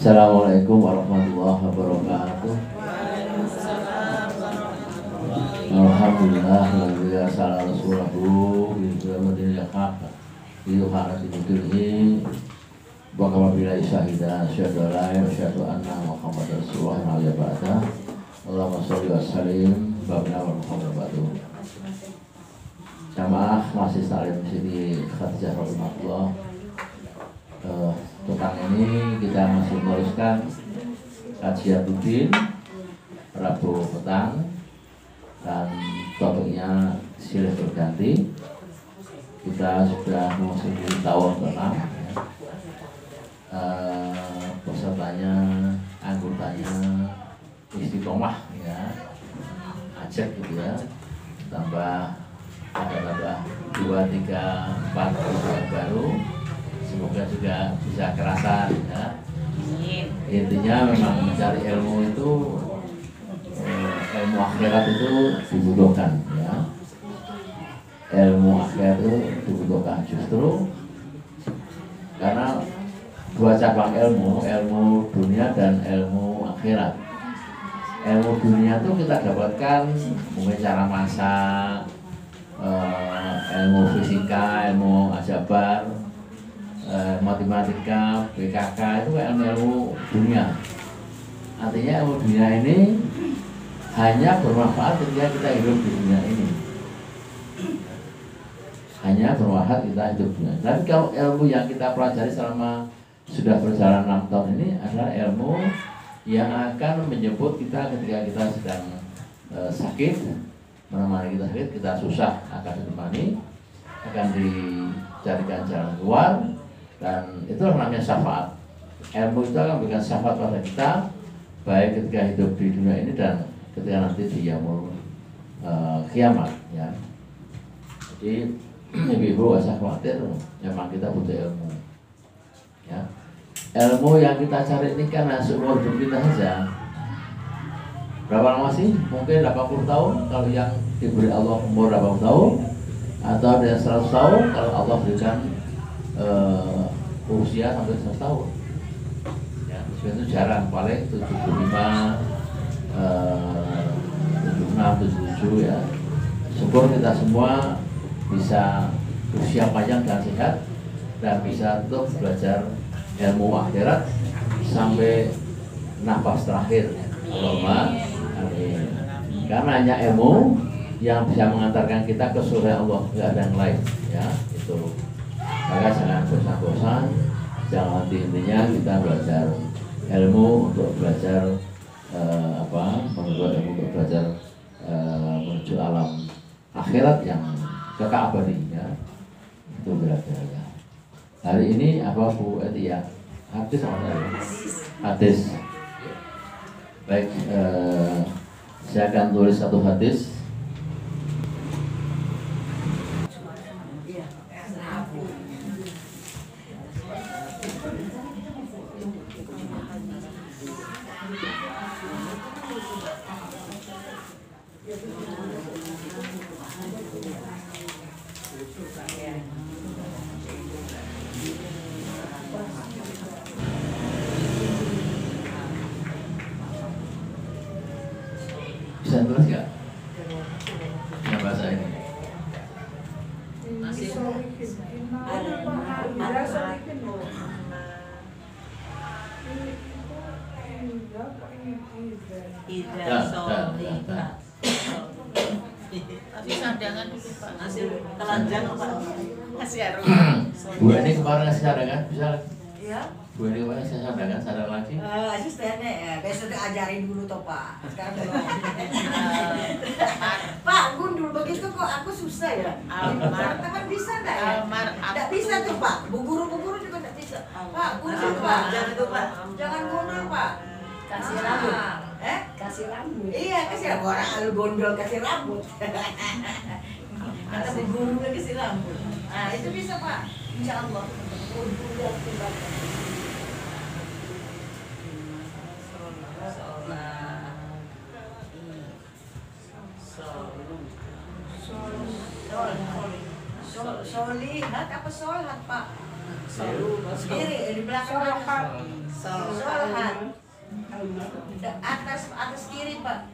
Assalamualaikum warahmatullahi wabarakatuh. Alhamdulillah wa sallallahu rasulahu billahi haqq itu harus ditutupi bahwa bila syahidah syahadu la ilaha illallah anna muhammadar rasulullah alaihi wasallam. Allahumma sholli wa sallim babna wa muhammadu. Jamaah masih salim sini Khadijah rahmatullah. Tentang ini kita masih meneruskan kajian rutin Rabu petang dan topiknya silih berganti. Kita sudah memasuki tahun ke-6 ya. Pesertanya, anggotanya istiqomah ya, ajak gitu ya, tambah 2, 3, 4 baru. Semoga juga bisa kerasan ya. Intinya memang mencari ilmu itu ilmu akhirat itu dibutuhkan ya. Ilmu akhirat itu dibutuhkan justru karena dua cabang ilmu, ilmu dunia dan ilmu akhirat. Ilmu dunia itu kita dapatkan mungkin cara masak, ilmu fisika, ilmu aljabar, matematika, BKK itu ilmu dunia. Artinya ilmu dunia ini hanya bermanfaat ketika kita hidup di dunia ini. Hanya bermanfaat kita hidup di dunia. Tapi kalau ilmu yang kita pelajari selama sudah berjalan 6 tahun ini adalah ilmu yang akan menjemput kita ketika kita sedang sakit, menemani kita sakit, kita susah akan ditemani, akan dicarikan jalan keluar. Dan itulah namanya syafaat. Ilmu itu akan memberikan syafaat pada kita baik ketika hidup di dunia ini dan ketika nanti di yaumul kiamat ya. Jadi ibu-ibu gak usah khawatir, memang kita butuh ilmu ya. Ilmu yang kita cari ini kan seumur hidup kita saja. Berapa lama sih? Mungkin 80 tahun kalau yang diberi Allah umur 80 tahun, atau dari 100 tahun kalau Allah berikan usia sampai 100 tahun ya, itu jarang, paling 75, 76, 77 ya. Syukur kita semua bisa usia panjang dan sehat dan bisa untuk belajar ilmu akhirat sampai nafas terakhir. Allahumma amin. Karena hanya ilmu yang bisa mengantarkan kita ke surga Allah, tidak ada yang lain ya. Itu maka jangan bosan-bosan, jangan intinya kita belajar ilmu untuk belajar menuntut ilmu untuk belajar menuju alam akhirat yang kekal abadinya. Itu kira-kira. Hari ini apa Bu Etia? Hadis apa ya? Hadis. Baik, saya akan tulis satu hadis. Bisa tulis nggak? Yang bahasa ini? Masih Tapi sandangan dulu Pak. masih telanjang Pak. Masih harus. Bu ini kemarin ngasih cadangan, bisa? Iya. Bu ini kemarin ngasih cadangan, sadar lagi? Asistennya ya, besok diajarin dulu toh Pak. Sekarang belum. Pak, gundul begitu kok aku susah ya. Teman bisa enggak ya? Enggak bisa tuh Pak. Bu guru juga enggak bisa. Pak, gundul Pak. Jangan tuh Pak. Jangan gundul Pak. Kasih rambut. Kasih rambut. Iya, kasih rambut. Orang lu gondol kasih rambut. Kata bu guru kasih rambut. Nah, itu bisa Pak. Insya Allah. Solihat apa sholat Pak? Sendiri di belakang. Solahat. Atas kiri Pak.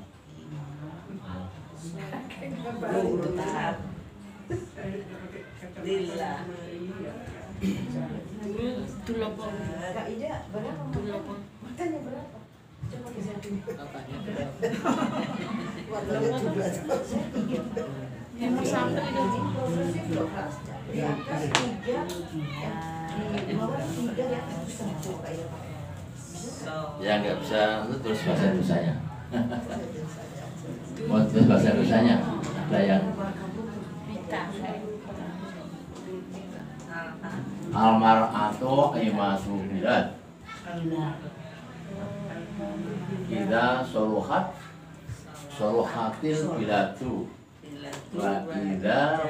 Lillah. Tulopon. Kak Ida berapa? Tulopon. Matanya berapa? Coba bisa Apanya berapa? Warnanya juga. Yang sampai itu. Di atas 3. Di bawah 3 ya satu kayak Pak. Ya nggak bisa itu terus bahasa dosanya. Mau terus bahasa dosanya ada yang almar'atu imatu bilad idza soluhatil biladu wa idza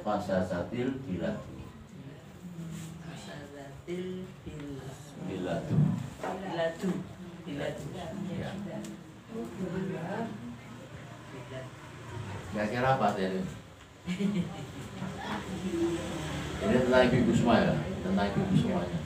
fasasatil biladu ya. Kira-kira apa tadi? Ini tentang ibu semua ya, tentang ibu semuanya.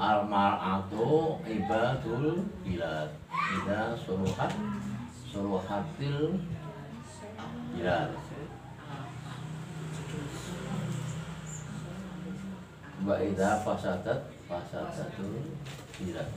Almar'atu ibadul bilad idza suluhatil bilad wa idza fasadatul bilad.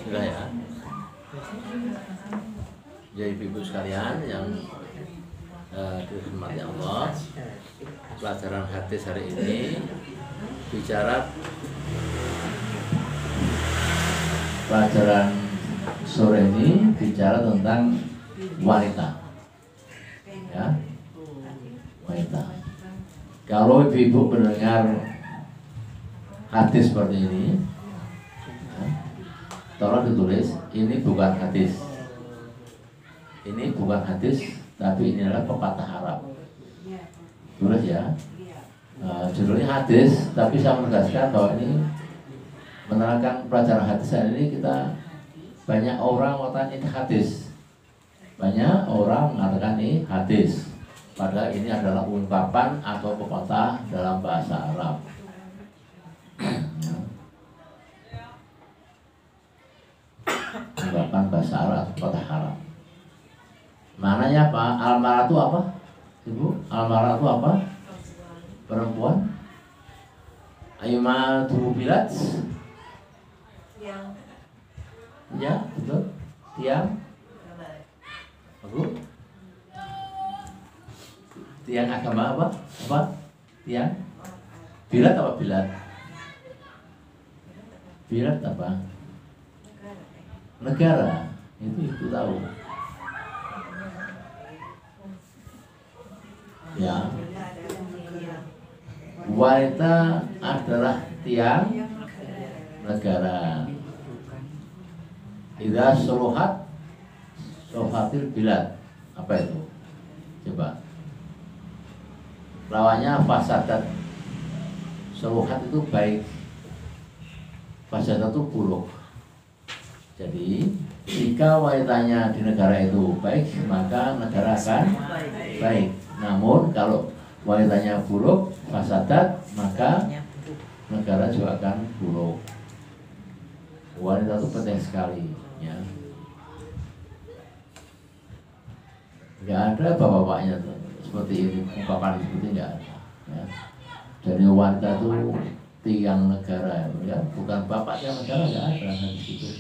Sudah ya. Jadi ibu sekalian yang dirahmati Allah, pelajaran hadis hari ini bicara pelajaran sore ini bicara tentang wanita, ya, wanita. Kalau ibu mendengar hadis seperti ini, ya, tolong ditulis. Ini bukan hadis, ini bukan hadis, tapi ini adalah pepatah Arab. Tulis ya. Judulnya hadis, tapi saya menegaskan bahwa ini menerangkan pelajaran hadis ini kita banyak orang mengatakan ini hadis, banyak orang mengatakan ini hadis, padahal ini adalah ungkapan atau pepatah dalam bahasa Arab. Ungkapan bahasa Arab atau pepatah Arab. Maknanya apa? Almarah itu apa? Ibu, almarah itu apa? Perempuan. Ayyumatu bilad. Ya, betul. Tiang. Aku. Tiang agama apa? Apa? Tiang. Bilad apa bilad? Bilad apa? Negara. Itu ibu tahu. Ya, wanita adalah tiang negara. Idza suluhatil bilad. Apa itu? Coba. Lawannya fasadat. Suluhat itu baik, fasadat itu buruk. Jadi jika wanitanya di negara itu baik, maka negara akan baik. Namun kalau wanitanya buruk, fasadat, maka negara juga akan buruk. Wanita itu penting sekali, ya. Nggak ada bapak-bapaknya tuh seperti ini, ungkapan seperti nggak ada. Ya. Jadi wanita itu tiang negara, ya. Bukan bapak tiang negara, nggak ada di situ.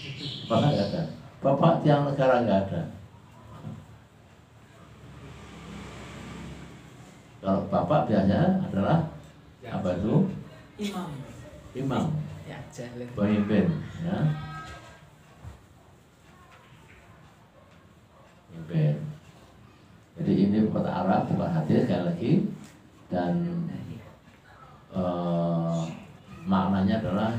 Bahkan nggak ada. Bapak tiang negara nggak ada. Kalau bapak biasanya adalah apa itu? Imam. Pemimpin, ya. Pemimpin. Jadi ini kata Arab, bukan hadis sekali lagi. Dan maknanya adalah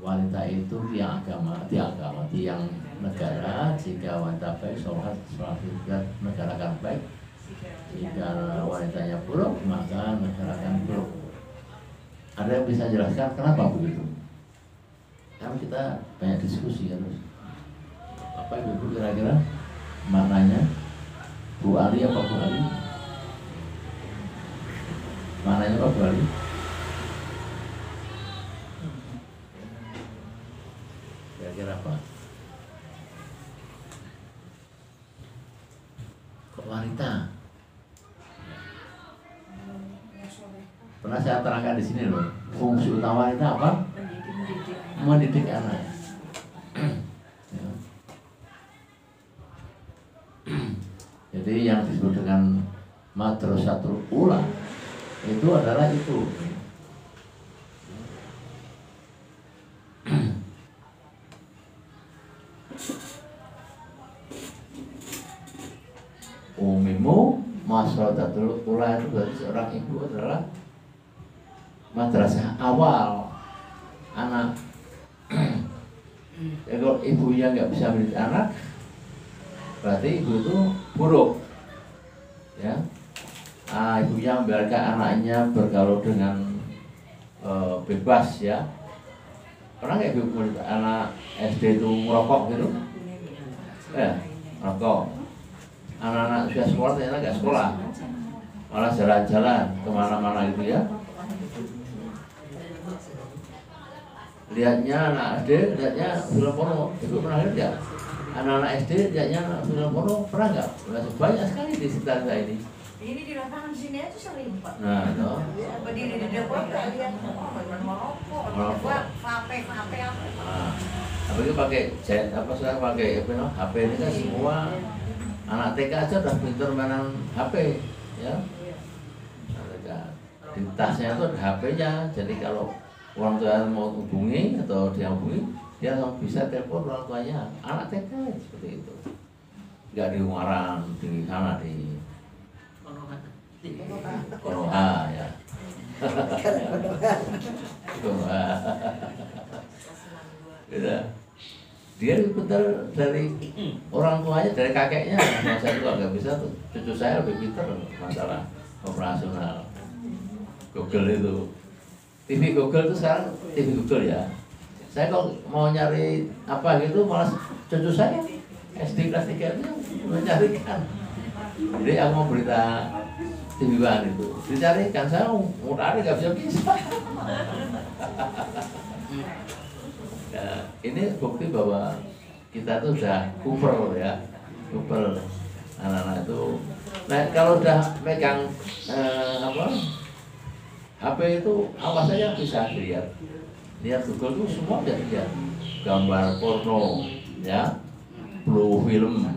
wanita itu tiang negara. Jika wanita baik, sholat negara akan baik. Jika wanitanya buruk, maka negara akan buruk. Ada yang bisa jelaskan kenapa begitu? Karena kita banyak diskusi terus. Apa itu kira-kira maknanya? Bu Ali apa Bu Ali? Maknanya apa Bu Ali? Kira-kira apa? Kok wanita? Pernah saya terangkan di sini loh. Fungsi utama wanita apa? Mendidik anak. Ya. Jadi yang disebut dengan madrasatul ula itu adalah itu. Umimu madrasatul ula itu berarti seorang ibu adalah madrasah awal anak. Ya, kalau ibunya nggak bisa mendidik anak, berarti ibu itu buruk, ya. Ibunya membiarkan anaknya bergaul dengan bebas, ya. Pernah nggak ibu mendidik anak SD itu merokok gitu? Ya, merokok. Anak-anak sudah sekolah ternyata nggak sekolah, malah jalan-jalan kemana-mana gitu, ya. Lihatnya anak SD, lihatnya film porno. Ibu pernah lihat nggak? Anak-anak SD lihatnya film porno, pernah nggak? Banyak sekali di sekitar saya ini. Ini di lapangan sini aja sering, Pak. Nah, itu. Berdiri di depan kalian merokok, vape apa? Apa itu pakai jet? Apa sekarang pakai apa? HP ini kan semua anak TK aja udah pintar mainan HP, ya. Di tasnya itu ada HP-nya, jadi kalau orang tua mau hubungi atau dia hubungi, dia langsung bisa telepon orang tuanya. Anak TK seperti itu, nggak di Ungaran, di sana di Konoha, ya. Konoha. Gitu. Dia pintar dari orang tuanya, dari kakeknya. Saya juga nggak bisa tuh. Cucu saya lebih pintar masalah operasional. Google itu. TV Google itu sekarang TV Google, ya. Saya kalau mau nyari apa gitu malah cucu saya SD kelas 3 itu mencarikan. Jadi aku mau berita TV One itu dicarikan, saya mau cari nggak bisa. Nah, ini bukti bahwa kita tuh udah kuper, ya, kuper anak-anak itu. Nah, kalau udah megang HP itu apa saja bisa dilihat. Lihat Google itu semua bisa dilihat. Gambar porno, ya, blue film,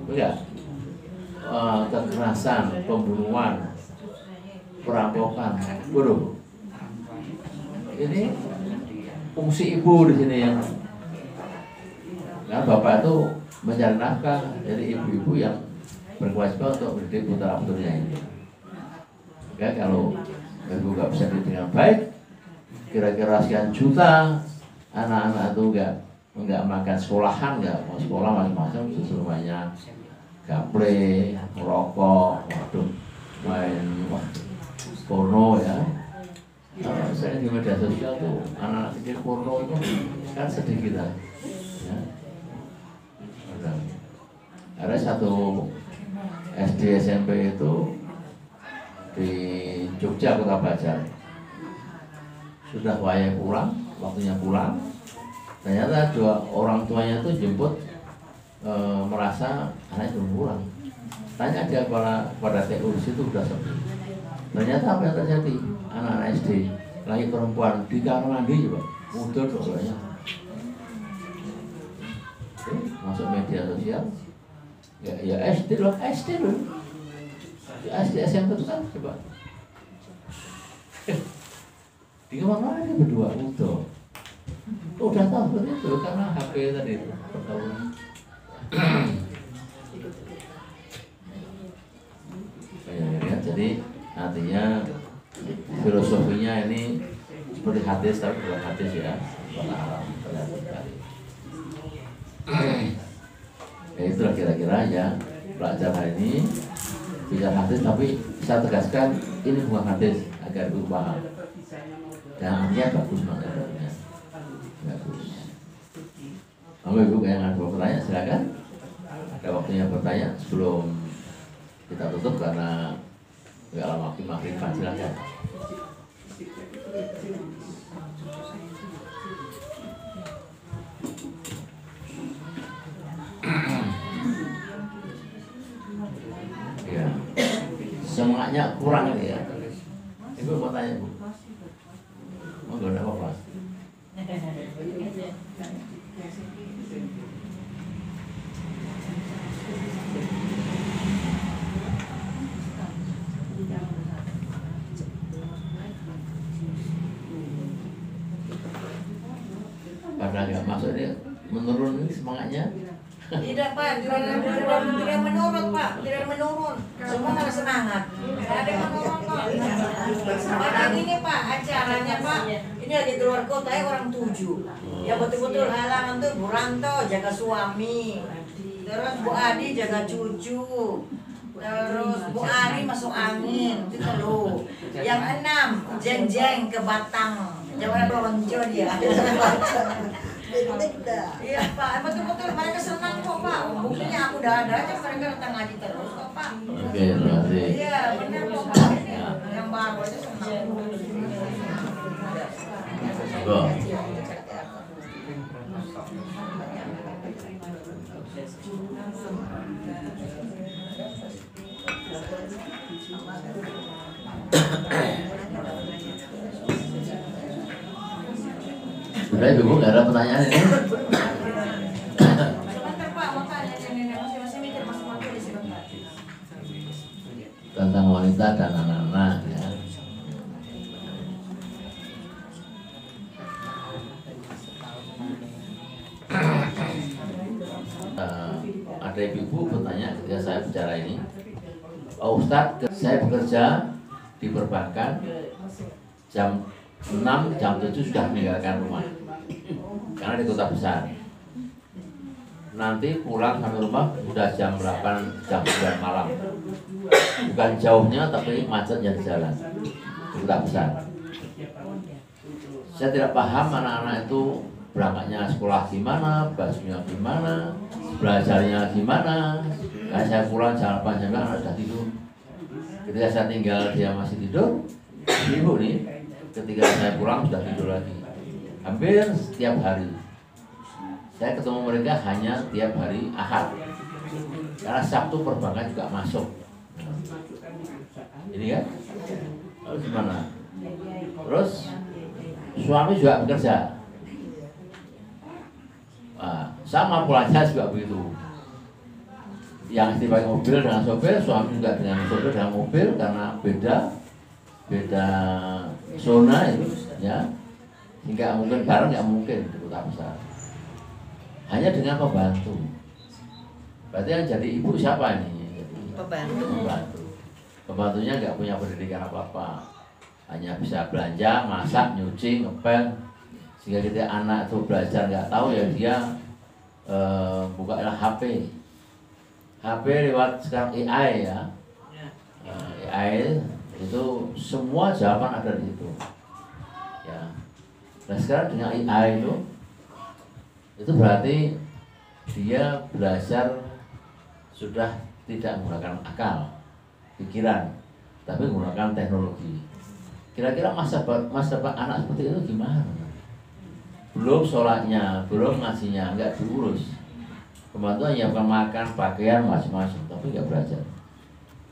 enggak, kekerasan, pembunuhan, perampokan. Waduh, ini fungsi ibu di sini, ya. Nah, bapak itu mencari nafkah dari ibu-ibu yang berkewajiban untuk mendidik putra-putrinya ini. Oke, kalau ibu nggak bisa dididik dengan baik, kira-kira sekian juta anak-anak itu nggak makan sekolahan, nggak mau sekolah macam-macam, justru mainnya gaple, merokok, waduh, main porno ya. Saya di media sosial tuh anak-anak kecil porno itu kan sedih kita. Ya. Ada satu SD SMP itu di Jogja Kota Bajar. Sudah waktunya pulang. Ternyata dua orang tuanya itu jemput merasa anaknya belum pulang. Tanya dia pada TU situ udah sepi. Ternyata apa yang terjadi? Anak-anak SD lagi perempuan di kamar mandi juga mundur soalnya. Masuk media sosial. Ya SD loh. SD SMP itu kan coba. Di kamar mandi berdua udah tahu seperti itu karena HP tadi itu pergaulan. Ya, jadi artinya filosofinya ini seperti hadis tapi bukan hadis ya, bukan Arab. Ya itulah kira-kira ya pelajaran ini bicara hadis tapi saya tegaskan ini bukan hadis agar ibu paham. Dan artinya bagus maknanya. Bagus. Kalau ibu yang ada bertanya silakan. Ada waktunya bertanya sebelum kita tutup karena nggak lama lagi maghrib, silakan. Ya, semangatnya kurang ini ya. Ibu mau tanya bu? Oh nggak ada apa-apa. Karena nggak masuk ini menurun ini semangatnya. Tidak Pak, tidak menurun Pak, tidak menurun. Semua harus semangat. Tidak ada yang menurun Pak. Pada ini Pak, acaranya Pak, ini lagi keluar kota ya orang 7. Ya betul-betul halangan tuh Bu Ranto jaga suami, terus Bu Adi jaga cucu, terus Bu Ari masuk angin, itu loh. Yang 6 Jeng-jeng ke Batang, jangan lonco dia. Iya Pak, betul-betul mereka senang kok Pak. Buktinya aku udah ada aja mereka datang ngaji terus kok Pak. Oke, terima kasih. Iya benar kok Pak. Yang baru aja senang. Go. Sudah ibu nggak ada pertanyaan ini? Sebentar Pak, mau tanya nenek masih mikir masih mau tulis sebentar. Tentang wanita dan anak-anak ya. Ada ibu bertanya ketika saya bicara ini, Pak Ustadz, saya bekerja di perbankan jam 6, jam 7 sudah meninggalkan rumah karena di kota besar. Nanti pulang sampai rumah udah jam 8, jam 9 malam. Bukan jauhnya tapi macetnya di jalan di kota besar. Saya tidak paham anak-anak itu berangkatnya sekolah gimana, basuhnya gimana, belajarnya gimana. Karena saya pulang jam 8 jam 9 anak sudah tidur. Ketika saya tinggal dia masih tidur, ibu nih ketika saya pulang sudah tidur lagi. Hampir setiap hari. Saya ketemu mereka hanya tiap hari Ahad. Karena Sabtu perbankan juga masuk. Ini kan? Lalu gimana? Terus suami juga bekerja. Nah, sama pulangnya juga begitu. Yang istri pakai mobil dengan sopir, suami juga dengan sopir dengan mobil karena beda zona itu ya, hingga mungkin bareng nggak mungkin di kota besar. Hanya dengan pembantu. Berarti yang jadi ibu siapa ini? Jadi Pembantu. Pembantunya nggak punya pendidikan apa-apa, hanya bisa belanja, masak, nyuci, ngepel. Sehingga ketika anak itu belajar nggak tahu ya dia bukalah HP lewat sekarang AI ya. AI itu semua jawaban ada di situ. Ya. Nah sekarang dengan AI itu berarti dia belajar sudah tidak menggunakan akal, pikiran, tapi menggunakan teknologi. Kira-kira masa depan anak seperti itu gimana? Belum sholatnya, belum ngajinya, nggak diurus. Pembantu hanya makan, pakaian, macam-macam, tapi nggak belajar.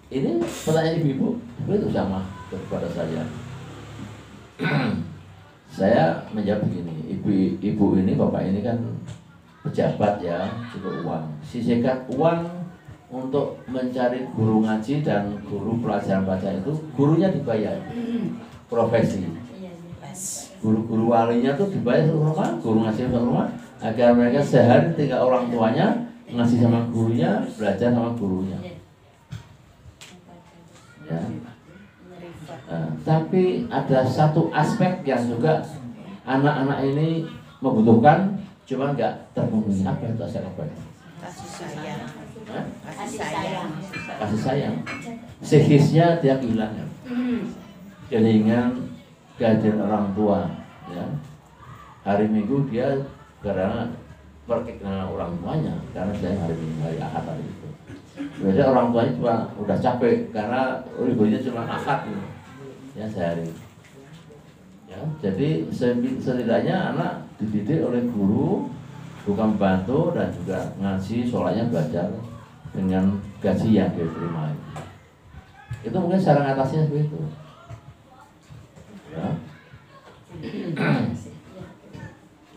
Ini pertanyaan ibu-ibu, itu sama kepada saya. Saya menjawab begini, ibu ini, bapak ini kan pejabat ya, cukup uang. Sisihkan uang untuk mencari guru ngaji dan guru pelajaran baca itu, gurunya dibayar profesi. Guru-guru walinya tuh dibayar satu rumah, guru ngaji satu rumah, agar mereka sehari tinggal orang tuanya ngaji sama gurunya, belajar sama gurunya. Ya. Tapi ada satu aspek yang juga anak-anak ini membutuhkan, cuma nggak terpenuhi. Apa itu aspek apa? Kasih sayang. Hah? Kasih sayang. Kasih sayang. Psikisnya dia kehilangan. Kehilangan kehadiran orang tua. Ya. Hari Minggu dia karena pergi dengan orang tuanya, karena dia hari Minggu, hari Ahad hari itu. Biasanya orang tuanya cuma udah capek karena liburnya cuma Ahad gitu. Ya sehari. Ya, jadi setidaknya anak dididik oleh guru, bukan bantu, dan juga ngaji, sholatnya belajar dengan gaji yang dia terima. Itu mungkin cara ngatasinya seperti itu. Ya.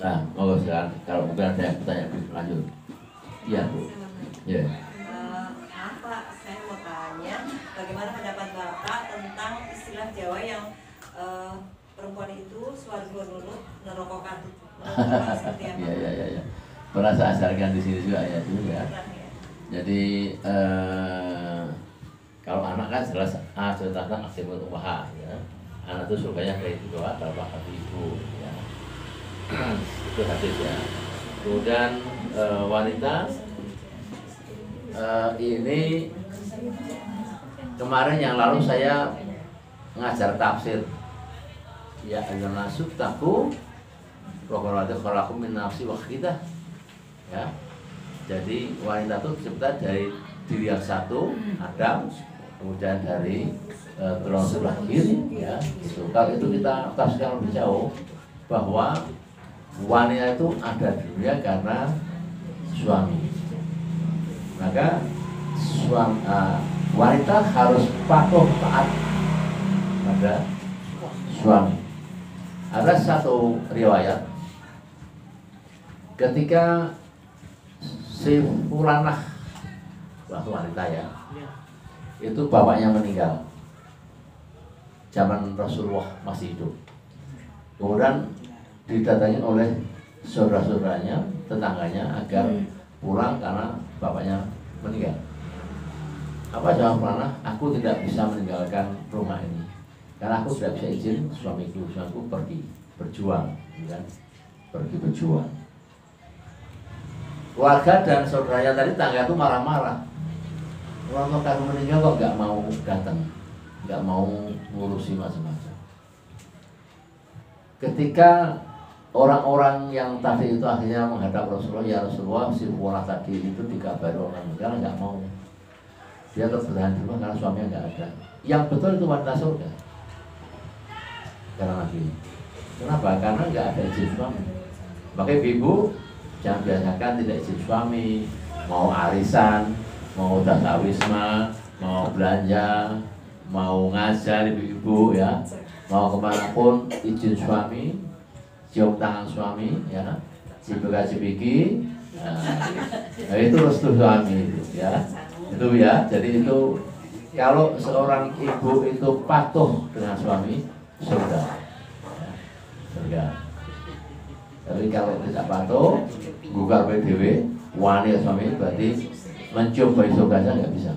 Nah, mau sekarang kalau mungkin ada yang bertanya lanjut. Iya Bu. Ya. Pak, saya mau tanya, bagaimana pendapat Bapak tentang istilah Jawa yang perempuan itu swarga nulut neraka katut. Seperti apa? Iya. Pernah saya ajarkan di sini juga ya juga. Jadi kalau anak kan jelas tentang aktivitas usaha ya. Anak itu surganya dari itu doa kalau bapak ibu ya. Itu hadis ya. Kemudian wanita ini kemarin yang lalu saya ngajar tafsir ya ayyuhan nasu taqu Rohulati khalakum min nafsi wahidah ya. Jadi wanita itu tercipta dari diri yang satu, Adam, kemudian dari tulang lahir ya. Gitu. Kalau itu kita tafsirkan lebih jauh bahwa wanita itu ada di dunia karena suami. Maka wanita harus patuh taat pada suami. Ada satu riwayat ketika si Fulanah, wanita ya, itu bapaknya meninggal zaman Rasulullah masih hidup. Kemudian didatangi oleh saudara-saudaranya, tetangganya agar pulang karena bapaknya meninggal. Apa jawab Fulanah? Aku tidak bisa meninggalkan rumah ini karena aku tidak bisa izin suamiku pergi berjuang, kan? Pergi berjuang. Keluarga dan saudaranya tadi tangga itu marah-marah. Orang tua kamu meninggal kok nggak mau datang, nggak mau ngurusi macam-macam. Ketika orang-orang yang tadi itu akhirnya menghadap Rasulullah, ya Rasulullah, si Fulanah tadi itu dikabari orang meninggal nggak mau. Dia terus bertahan di rumah karena suaminya nggak ada. Yang betul itu wanita surga. Karena lagi. Kenapa? Karena nggak ada izin suami. Makanya ibu jangan biasakan tidak izin suami, mau arisan, mau dasawisma, mau belanja, mau ngajar ibu-ibu ya, mau kemanapun izin suami, cium tangan suami ya, cipika-cipiki, nah itu restu suami itu ya, itu ya. Jadi itu kalau seorang ibu itu patuh dengan suami, surga, ya, surga. Tapi kalau tidak patuh, buka PDW, wani suami berarti mencium bau surga saja nggak bisa.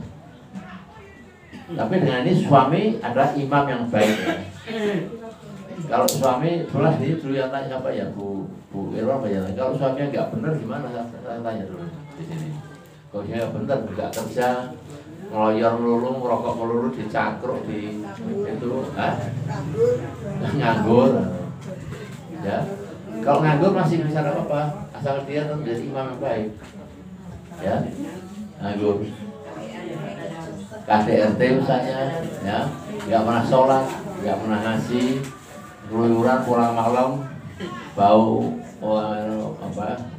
Tapi dengan ini suami adalah imam yang baik ya. Kalau suami pernah dulu yang tanya apa ya Bu Irwan apa ya? Kalau suaminya nggak benar gimana? Saya tanya dulu di sini. Kalau dia nggak benar nggak kerja, ngeloyor melulu, ngerokok melulu, dicangkruk di itu, nganggur. Ya, kalau nganggur masih bisa apa? Asal dia menjadi imam yang baik. Ya, nganggur. KDRT misalnya, ya, nggak pernah sholat, nggak pernah ngasih, keluyuran pulang malam, bau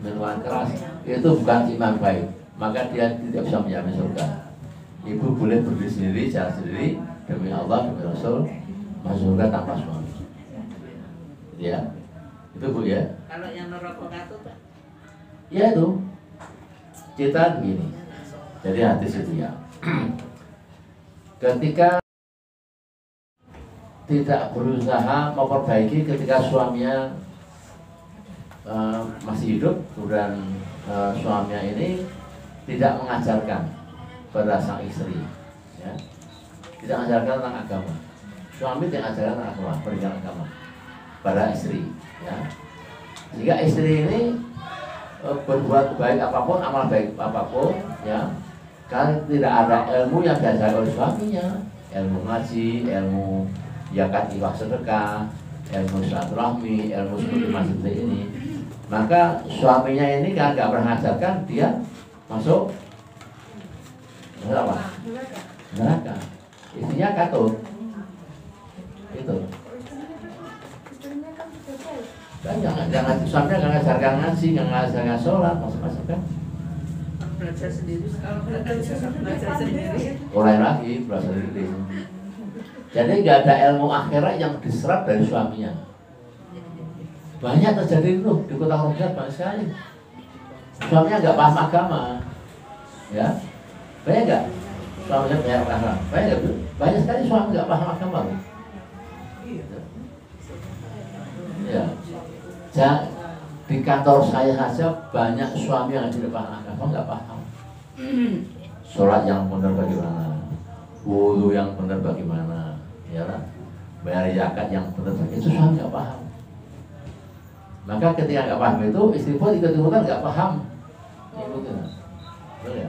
minuman keras, itu bukan imam baik. Maka dia tidak bisa menjamin surga. Ibu boleh berdiri sendiri, jalan sendiri demi Allah, demi Rasul, masuk surga tanpa suami. Ya, itu Bu ya. Kalau yang merokok katut, Ya itu, kita begini. Jadi hadis itu ya. Ketika tidak berusaha memperbaiki ketika suaminya masih hidup, kemudian suaminya ini tidak mengajarkan pada sang istri, ya, tidak mengajarkan tentang agama. Suami tidak mengajarkan tentang agama, pendidikan agama pada istri, ya. Jika istri ini berbuat baik apapun, amal baik apapun, ya, kan tidak ada ilmu yang diajarkan oleh suaminya, ilmu ngaji, ilmu zakat, infak, sedekah, ilmu silaturahmi, ilmu seperti ini, maka suaminya ini kan nggak pernah mengajarkan, dia masuk apa? Neraka. Istrinya katut. Itu. Kan jangan suaminya nggak ngajarkan ngaji, nggak ngajarkan sholat, masuk kan? belajar sendiri. Kalau belajar sendiri, Mulai lagi belajar sendiri. Jadi nggak ada ilmu akhirat yang diserap dari suaminya. Banyak terjadi itu di kota Rogat, banyak sekali. Suaminya nggak paham agama, ya. Banyak nggak? Suaminya banyak paham. Banyak sekali suami nggak paham agama. Ya. Di kantor saya saja banyak suami yang tidak paham agama, nggak paham. Sholat yang benar bagaimana, wudu yang benar bagaimana, ya lah. Bayar zakat yang benar bagaimana, itu suami nggak paham. Maka ketika nggak paham itu, istri pun ikut-ikutan nggak paham. Ikutin, betul ya?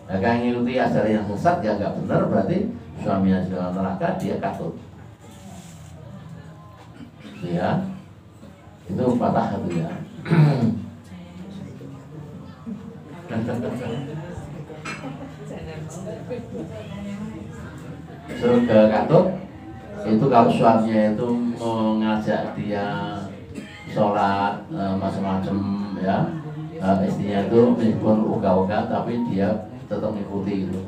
Nah, kalau ngikuti ajaran yang sesat, ya nggak benar, berarti suaminya sudah neraka, dia katut. Ya, itu patah hati ya. Surga katut itu kalau suaminya itu mengajak dia sholat macam-macam, ya, istrinya itu meskipun uga-uga tapi dia tetap mengikuti itu,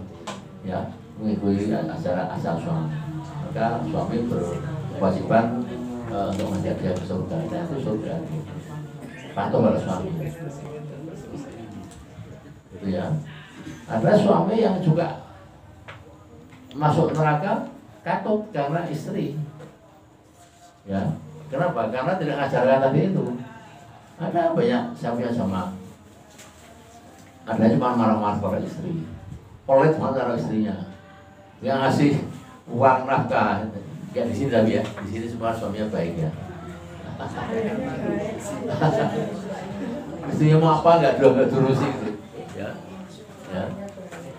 ya, mengikuti ajaran asal suami. Maka suami berkewajiban untuk mengajak dia ke surga. Nah, itu surga patuh pada suami. Itu ya. Ada suami yang juga masuk neraka katut karena istri. Ya. Kenapa? Karena tidak ngajarkan tadi itu. Ada banyak siapa yang sama. Ada cuma marah-marah pada istri. Pelit banget sama istrinya. Dia ngasih uang nafkah. Ya di sini tapi ya, di sini semua suaminya baik ya. Istrinya mau apa nggak terusin gitu. Ya. Ya.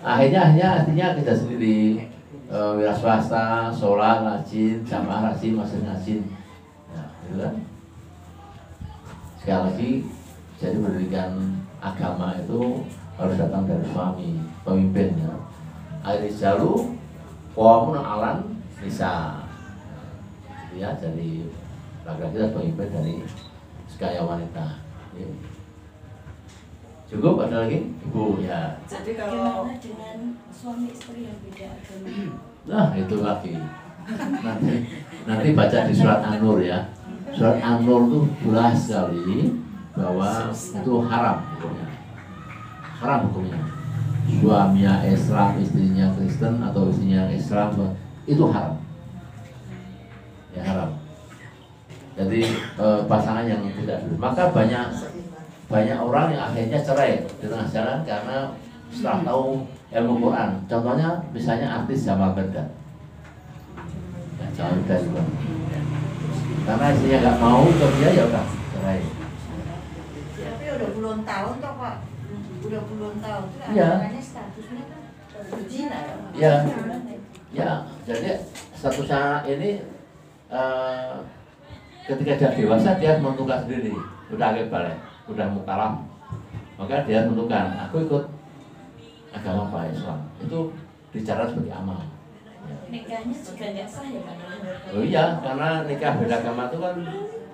Akhirnya kita sendiri wira swasta, sholat, rajin, jamaah rajin, masih rajin. Ya, gitu kan. Sekali lagi, jadi pendidikan agama itu harus datang dari suami, pemimpin ya. Ar-rijalu qawwamun 'alan nisa. Ya, jadi laki-laki adalah pemimpin dari sekaya wanita. Ya. Cukup, ada lagi? Ibu ya. jadi kalau dengan suami istri yang beda agama, Nah, itu lagi. Nanti baca di surat An-Nur ya. Surat An-Nur itu jelas sekali bahwa itu haram hukumnya. Haram hukumnya. Suaminya Islam, istrinya Kristen atau istrinya Islam, itu haram. Ya, haram. Jadi pasangan yang tidak, maka banyak orang yang akhirnya cerai di tengah jalan karena setelah tahu ilmu Quran. Contohnya misalnya artis Jamal Mirdad. Ya, Jamal Mirdad juga. Karena istrinya nggak mau ke dia, ya udah cerai. Tapi udah puluhan tahun toh Pak. Udah puluhan tahun. Iya. Makanya statusnya kan berzina. Ya, ya. Jadi statusnya ini ketika dia dewasa dia menentukan sendiri. Udah agak balik, udah mukalaf. Maka dia menentukan, aku ikut agama apa Islam. Itu dicatat sebagai amal. Nikahnya juga nggak sah ya Pak? Oh iya, karena nikah beda agama itu kan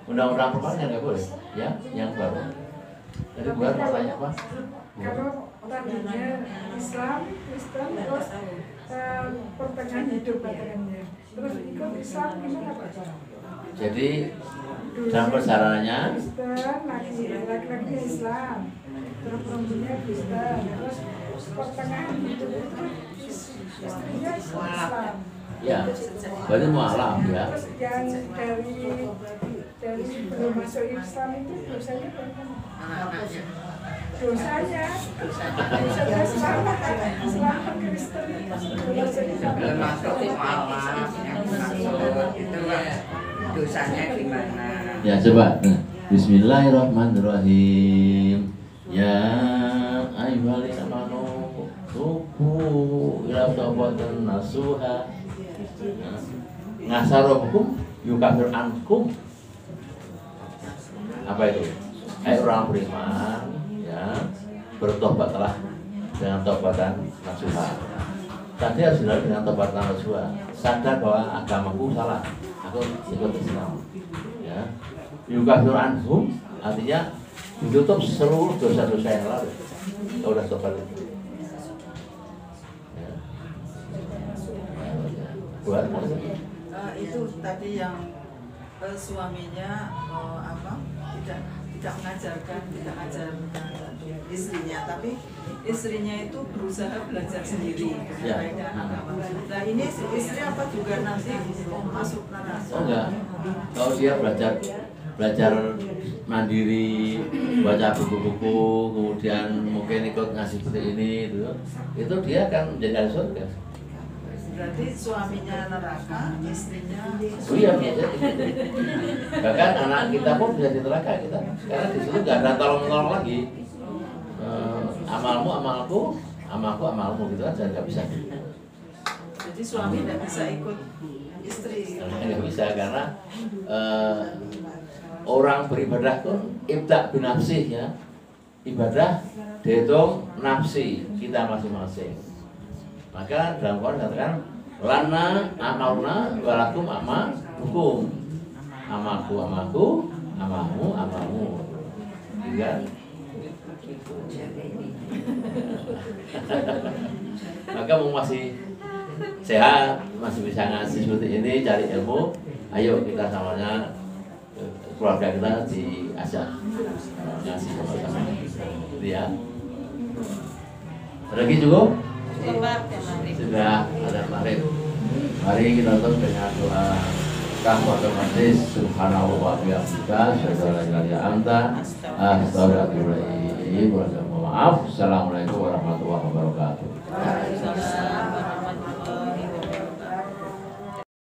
undang-undang perempuan nggak boleh, ya, yang baru. Jadi buat pertanyaan apa? Kalau tadinya Islam, Kristen, terus pertengahan hidup katanya. Terus ikut Islam gimana Pak? Jadi dalam perjalanannya, Kristen, laki-laki Islam, terus perempuannya Kristen, terus pertengahan hidup itu istrinya Islam. ya, berarti mualaf ya. Terus yang dari belum masuk Islam itu dosanya berapa? Dosanya selamat Kristen itu dosanya gimana? Ya coba. Bismillahirrahmanirrahim. Ya ayyuhallazina amanu tubu ila tawbatan nasuha. Ngasarobukum yukafir ankum. Apa itu? Hai orang beriman, ya, bertobatlah dengan tobatan nasuha. Tadi harus dilakukan dengan tobatan nasuha. Sadar bahwa agamaku salah, aku ikut Islam. Ya, yukafir ankum artinya ditutup seluruh dosa-dosa yang lalu. Kalau udah tobat itu. Ya. Buat Itu tadi yang suaminya tidak mengajarkan istrinya, tapi istrinya itu berusaha belajar sendiri Ya. agama. Nah ini istri apa juga nanti masuk neraka? Oh enggak, kalau dia belajar mandiri, baca buku-buku, kemudian mungkin ikut ngasih seperti ini, itu dia akan menjadi ahli surga. Berarti suaminya neraka, istrinya. Oh iya, biasa. Bahkan anak kita pun bisa di neraka kita, karena di situ nggak ada tolong-tolong lagi. Amalmu amalku, amalku amalmu gitu aja nggak bisa. Jadi suami tidak bisa ikut istri. Nggak bisa karena orang beribadah pun ibda binafsih ya. Ibadah dihitung nafsi kita masing-masing. Maka dalam Quran dikatakan lana amalna walakum hukum. Amalku amalku, amalmu amalmu. Juga maka mau masih sehat, masih bisa ngasih seperti ini, cari ilmu, ayo kita samanya keluarga kita diajak ngasih sama-sama. Gitu ya. Ada lagi cukup? Sudah ada maghrib. Mari kita tutup dengan doa kafaratul majlis. Subhanallah wa bihamdika, asyhadu an la ilaha illa anta, astaghfiruka wa atubu ilaik. Assalamualaikum warahmatullahi wabarakatuh.